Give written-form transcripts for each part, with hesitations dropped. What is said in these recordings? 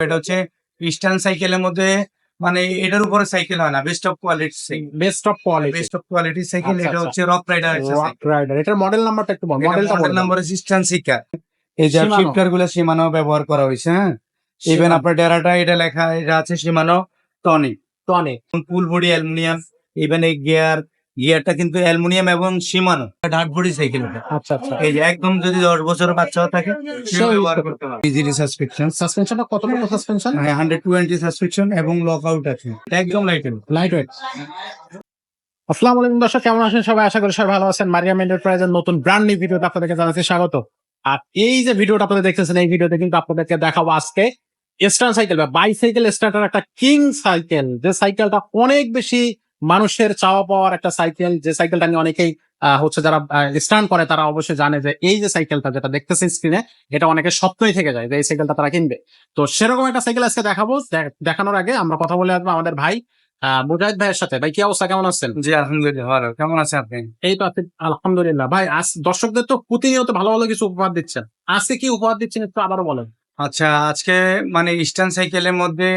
এটা হচ্ছে ইস্টার্ন সাইকেলের মধ্যে মানে এটার উপরে সাইকেল হয় না, best of quality cycle, best of quality best of quality cycle. আচ্ছা, এটা আচ্ছা। হচ্ছে রক রাইডার রক রাইডার, এটার মডেল নাম্বারটা একটু বল, মডেলটা মডেল বল। নাম্বার হচ্ছে ইস্টার্ন সিকার। এই যে Shimano। শিফটার গুলো শিমানো ব্যবহার করা হয়েছে। হ্যাঁ, ইভেন Shimano। আপনার ডেরাটা এটা লেখা এটা আছে শিমানো tonic. Tonic. Full body aluminium, even এই গিয়ারটা কিন্তু অ্যালুমিনিয়াম এবং শিমানো ডার্ট বডি সাইকেল। আচ্ছা, আচ্ছা। এই যে একদম যদি 10 বছরের বাচ্চাও থাকে সেও ব্যবহার করতে পারবে। ইজিলি সাসপেনশন, সাসপেনশনটা কতটুকু সাসপেনশন? 120 সাসপেনশন এবং লক আউট আছে। এটা একদম লাইট ওয়েট। আসসালামু আলাইকুম দর্শক, কেমন আছেন সবাই? আশা করি সবাই ভালো আছেন। মারিয়াম এন্টারপ্রাইজের নতুন ব্র্যান্ড নিউ ভিডিওতে আপনাদেরকে জানাচ্ছি স্বাগত। আর এই যে ভিডিওটা আপনারা দেখতেছেন, এই ভিডিওতে কিন্তু আপনাদেরকে দেখাবো আজকে স্টার্ন সাইকেল বা বাইসাইকেল স্টার্টার একটা কিং সাইকেল, যে সাইকেলটা অনেক বেশি মানুষের চাওয়া পাওয়ার একটা সাইকেল। যে সাইকেলটা নিয়ে অনেকেই হচ্ছে যারা স্টার্ন করে তারা অবশ্যই জানে যে এই যে সাইকেলটা যেটা দেখতেছেন স্ক্রিনে, এটা অনেকের স্বপ্নই থেকে যায় যে এই সাইকেলটা তারা কিনবে। তো সেরকম একটা সাইকেল আজকে দেখাবো। দেখানোর আগে আমরা কথা বলে আসবো আমাদের ভাই মুজাহিদ ভাইয়ের সাথে। ভাই কি অবস্থা, কেমন আছেন? জি আলহামদুলিল্লাহ ভালো। কেমন আছেন আপনি? এই তো আছি আলহামদুলিল্লাহ। ভাই আজ দর্শকদের তো প্রতিনিয়ত ভালো ভালো কিছু উপহার দিচ্ছেন, আজকে কি উপহার দিচ্ছেন একটু আবারও বলেন। আচ্ছা, আজকে মানে ইস্টার্ন সাইকেলের মধ্যে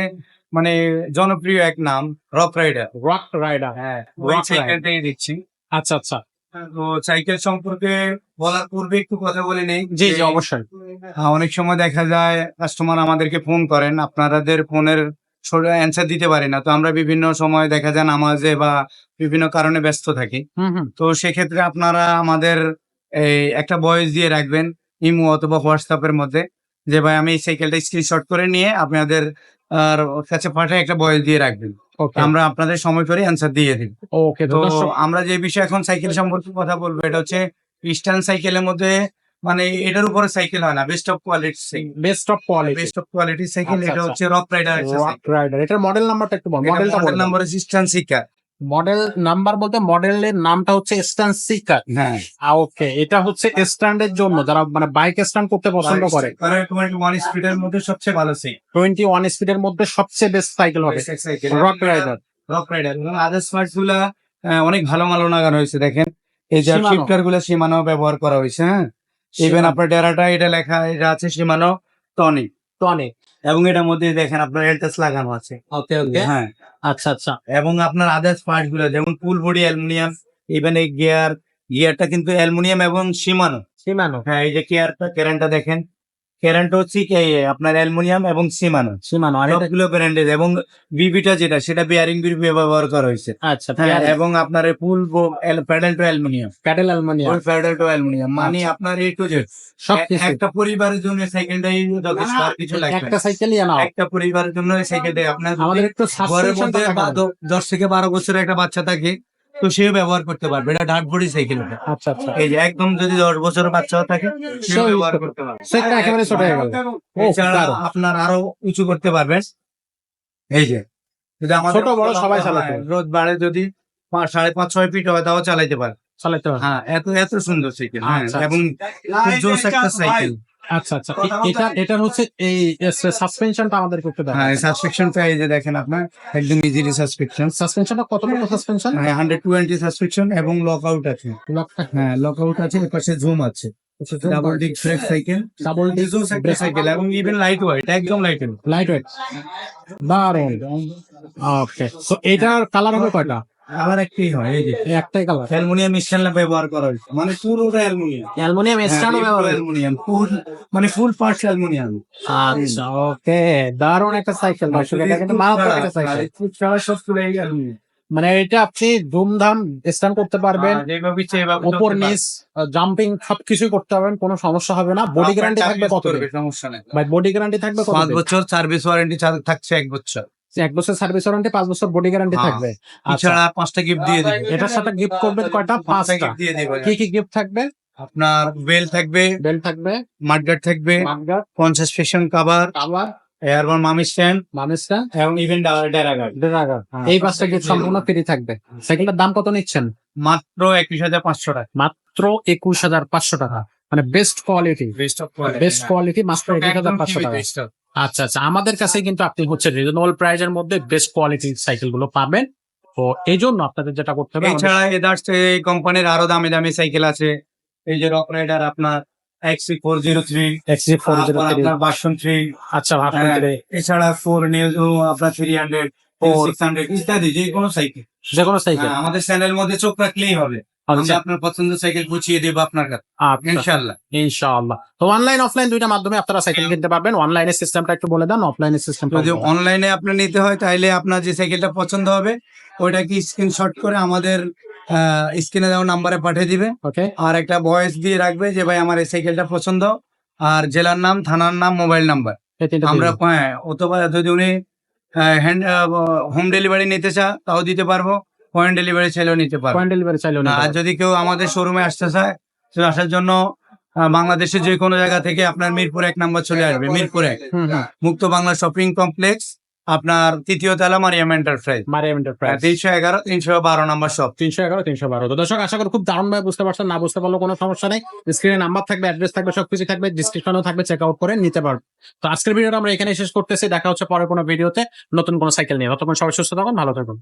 মানে জনপ্রিয় এক নাম রক রাইডার। Rock rider. হ্যাঁ, ওই রক রাইডার। সাইকেলটাই দিচ্ছি। আচ্ছা, আচ্ছা। তো সাইকেল সম্পর্কে বলার পূর্বে একটু কথা বলে নেই। জি জি অবশ্যই। অনেক সময় দেখা যায় কাস্টমার আমাদেরকে ফোন করেন, আপনাদের ফোনের অ্যান্সার দিতে পারি না। তো আমরা বিভিন্ন সময় দেখা যায় নামাজে বা বিভিন্ন কারণে ব্যস্ত থাকি। তো সেক্ষেত্রে আপনারা আমাদের এই একটা ভয়েস দিয়ে রাখবেন ইমো অথবা হোয়াটসঅ্যাপের মধ্যে, যে ভাই আমি এই সাইকেলটা স্ক্রিনশট করে নিয়ে আপনাদের কাছে পাঠায় একটা ভয়েস দিয়ে রাখবেন। ওকে আমরা আপনাদের সময় করে অ্যান্সার দিয়ে দিই। ওকে। তো আমরা যে বিষয়ে এখন সাইকেল সম্পর্কে কথা বলবো, এটা হচ্ছে ইস্টার্ন সাইকেলের মধ্যে মানে এটার উপরে সাইকেল হয় না, best of quality cycle, best of quality. Best of quality cycle. আচ্ছা, এটা আচ্ছা। হচ্ছে রক রাইডার রক রাইডার, এটার মডেল নাম্বারটা একটু বল, মডেলটা মডেল বল। নাম্বার হচ্ছে ইস্টার্ন সিকার। মডেল নাম্বার বলতে মডেলের নামটা হচ্ছে স্ট্যান্ড সিকার। হ্যাঁ, ওকে, এটা হচ্ছে স্ট্যান্ডের জন্য যারা মানে বাইক স্ট্যান্ড করতে পছন্দ করে। 21 স্পিডের মধ্যে সবচেয়ে ভালো সাইকেল, 21 স্পিডের মধ্যে সবচেয়ে বেস্ট সাইকেল হবে রক রাইডার। রক রাইডার এবং আদার্স পার্টস গুলা অনেক ভালো ভালো লাগানো হয়েছে। দেখেন এই যে Shimano। শিফটার গুলা শিমানো ব্যবহার করা হয়েছে। হ্যাঁ, ইভেন আপনার ডেরাটা এটা লেখা এটা আছে শিমানো টনিক। টনিক। এবং এটার মধ্যে দেখেন আপনার এলটাস লাগানো আছে। ওকে ওকে। হ্যাঁ, আচ্ছা, আচ্ছা। এবং আপনার আদার্স পার্টস গুলো যেমন ফুল বডি অ্যালুমিনিয়াম, ইভেন এই গিয়ারটা কিন্তু অ্যালুমিনিয়াম এবং শিমানো। শিমানো। হ্যাঁ, এই যে কেরানটা দেখেন, কেরানটা হচ্ছে কি আপনার অ্যালুমিনিয়াম এবং শিমানো। শিমানো। আর এটা সবগুলো ব্র্যান্ডের। এবং বিবিটা যেটা সেটা বিয়ারিং বিবি ব্যবহার করা হয়েছে। আচ্ছা, হ্যাঁ, এবং আপনার full paddle to aluminium, paddle aluminium ওই প্যাডেল টু অ্যালুমিনিয়াম মানে আচ্ছা। আপনার এই টু জেড সবকিছু একটা পরিবারের জন্য সাইকেলটাই যথেষ্ট, আর কিছু লাগবে একটা না। সাইকেলই নাও। একটা পরিবারের জন্য এই সাইকেলটাই আপনার আমাদের একটু ঘরের মধ্যে সাসপেনশনটা 10 থেকে 12 বছরের একটা বাচ্চা থাকে, তো সেও ব্যবহার করতে পারবে। এটা ডার্ট বডি সাইকেল। আচ্ছা, আচ্ছা। এই যে একদম যদি 10 বছরের বাচ্চাও থাকে সেও ব্যবহার করতে পারবে। সেটা একেবারে ছোট হয়ে গেল। এছাড়া আপনার আরো উঁচু করতে পারবেন। এই যে যদি আমাদের ছোট বড় সবাই চালাতে পারে। রোদ বাড়ে যদি 5.5-6 ফিট হয় তাও চালাইতে পারে। চালাতে হবে। হ্যাঁ, এত এত সুন্দর সাইকেল। হ্যাঁ, আচ্ছা, এবং খুব জোস একটা সাইকেল। আচ্ছা, আচ্ছা। এটা হচ্ছে এই সাসপেনশনটা আমাদের করতে দেয়। হ্যাঁ, সাসপেকশনটা এই যে দেখেন আপনার একদম ইজিলি সাসপেকশন। সাসপেনশনটা কতটুকু সাসপেনশন? 120 সাসপেকশন এবং লক আউট আছে। হ্যাঁ, লক আউট আছে, এর পাশে জুম আছে। Double disc brake cycle, double disc brake cycle এবং ইভেন লাইট ওয়েট, একদম লাইট ওয়েট। Light weight. দারুণ। ওকে, সো এটার কালার হবে কয়টা? আবার একটাই হয়, এই যে এই একটাই কালার। অ্যালুমিনিয়াম স্ট্যান্ড ব্যবহার করা হয়েছে, মানে পুরোটা অ্যালুমিনিয়াম। অ্যালুমিনিয়াম স্ট্যান্ড হবে। অ্যালুমিনিয়াম মানে ফুল পার্টস অ্যালুমিনিয়াম। আচ্ছা, ওকে। দারুণ একটা সাইকেল দর্শক, এটা কিন্তু মারাত্মক একটা সাইকেল। সব তুলে অ্যালুমিনিয়াম। মানে এটা আপনি ধুমধাম স্ট্যান্ড করতে পারবেন, যেভাবে ইচ্ছে এভাবে উপর চলতে নিচ জাম্পিং সবকিছুই করতে পারবেন, কোনো সমস্যা হবে না। পারবে। বডি গ্যারান্টি আপনার থাকবে কত? করবে, সমস্যা নেই। ভাই বডি গ্যারান্টি থাকবে কত? 5 বছর সার্ভিস ওয়ারেন্টি থাকছে, 1 বছর। 1 বছর সার্ভিস ওয়ারেন্টি, 5 বছর বডি গ্যারান্টি হ্যাঁ। থাকবে। আচ্ছা, এছাড়া 5টা গিফট দিয়ে দিবে। এটার সাথে গিফট করবেন কয়টা? 5টা গিফট দিয়ে দিবে। কি কি গিফট থাকবে? আপনার বেল থাকবে, বেল থাকবে, মাডগার্ড থাকবে, মাগগার, 50 ফ্যাশন কভার, আবার এয়ারবন মামি স্ট্যান্ড মানেসটা, এবং ইভেন ডেরাগার। ড্রাগার। এই 5টা গিফট সম্পূর্ণ ফ্রি থাকবে। সাইকেলটার দাম কত নিচ্ছেন? মাত্র 21,500 টাকা। মাত্র 21,500 টাকা। মানে best quality, best of best quality মাত্র 21,500 টাকা। আচ্ছা, আচ্ছা। আমাদের কাছে কিন্তু আপনি হচ্ছে রিজনেবল প্রাইজের মধ্যে বেস্ট কোয়ালিটির সাইকেল গুলো পাবেন। তো এই জন্য আপনাদের যেটা করতে হবে, এছাড়া এদার্স এই কোম্পানির আরো দামি দামি সাইকেল আছে। এই যে রক রাইডার আপনার XC403, XC403 তারপর আপনার ভার্সন 3, আচ্ছা ভার্সন এছাড়া 4 নিউজো আপনার 300, 600 ইত্যাদি যে কোনো সাইকেল। যে কোনো সাইকেল। আমাদের চ্যানেলের মধ্যে চোখ রাখলেই হবে, আমি আচ্ছা আপনার পছন্দের সাইকেল পৌঁছিয়ে দেবো আপনার কাছে ইনশাআল্লাহ। ইনশাআল্লাহ। তো অনলাইন অফলাইন দুইটা মাধ্যমে আপনারা সাইকেল কিনতে পারবেন। অনলাইনের সিস্টেমটা একটু বলে দেন, অফলাইনের সিস্টেম যদি অনলাইনে আপনার নিতে হয় তাহলে আপনার যে সাইকেলটা পছন্দ হবে ওইটাকে স্ক্রিনশট করে আমাদের স্ক্রিনে দেওয়া নাম্বারে পাঠিয়ে দিবে, ওকে। আর একটা ভয়েস দিয়ে রাখবে যে ভাই আমার এই সাইকেলটা পছন্দ, আর জেলার নাম, থানার নাম, মোবাইল নাম্বার। আমরা অথবা যদি উনি হোম ডেলিভারি নিতে তাও দিতে পারবো, পয়েন্ট ডেলিভারি চাইলেও নিতে পারবো। পয়েন্ট ডেলিভারি চাইলেও আর যদি কেউ আমাদের শোরুমে আসতে চায়, তো আসার জন্য বাংলাদেশের যে কোনো জায়গা থেকে আপনার মিরপুর 1 নাম্বার চলে আসবে, মিরপুর 1 মুক্ত বাংলা শপিং কমপ্লেক্স, আপনার 3য় তলা, মারিয়াম এন্টারপ্রাইজ, 311 312 নাম্বার শপ। 311 312। তো দর্শক আশা করি খুব দারুণ ভাবে বুঝতে পারছেন, না বুঝতে পারলেও কোনো সমস্যা নেই, স্ক্রিনে নাম্বার থাকবে, অ্যাড্রেস থাকবে, সবকিছু থাকবে, ডিসক্রিপশনও থাকবে, চেক আউট করে নিতে পারবেন। তো আজকের ভিডিওটা আমরা এখানে শেষ করতেছি, দেখা হচ্ছে পরে কোনো ভিডিওতে নতুন কোনো সাইকেল নিয়ে। ততক্ষণ সবাই সুস্থ থাকুন, ভালো থাকুন।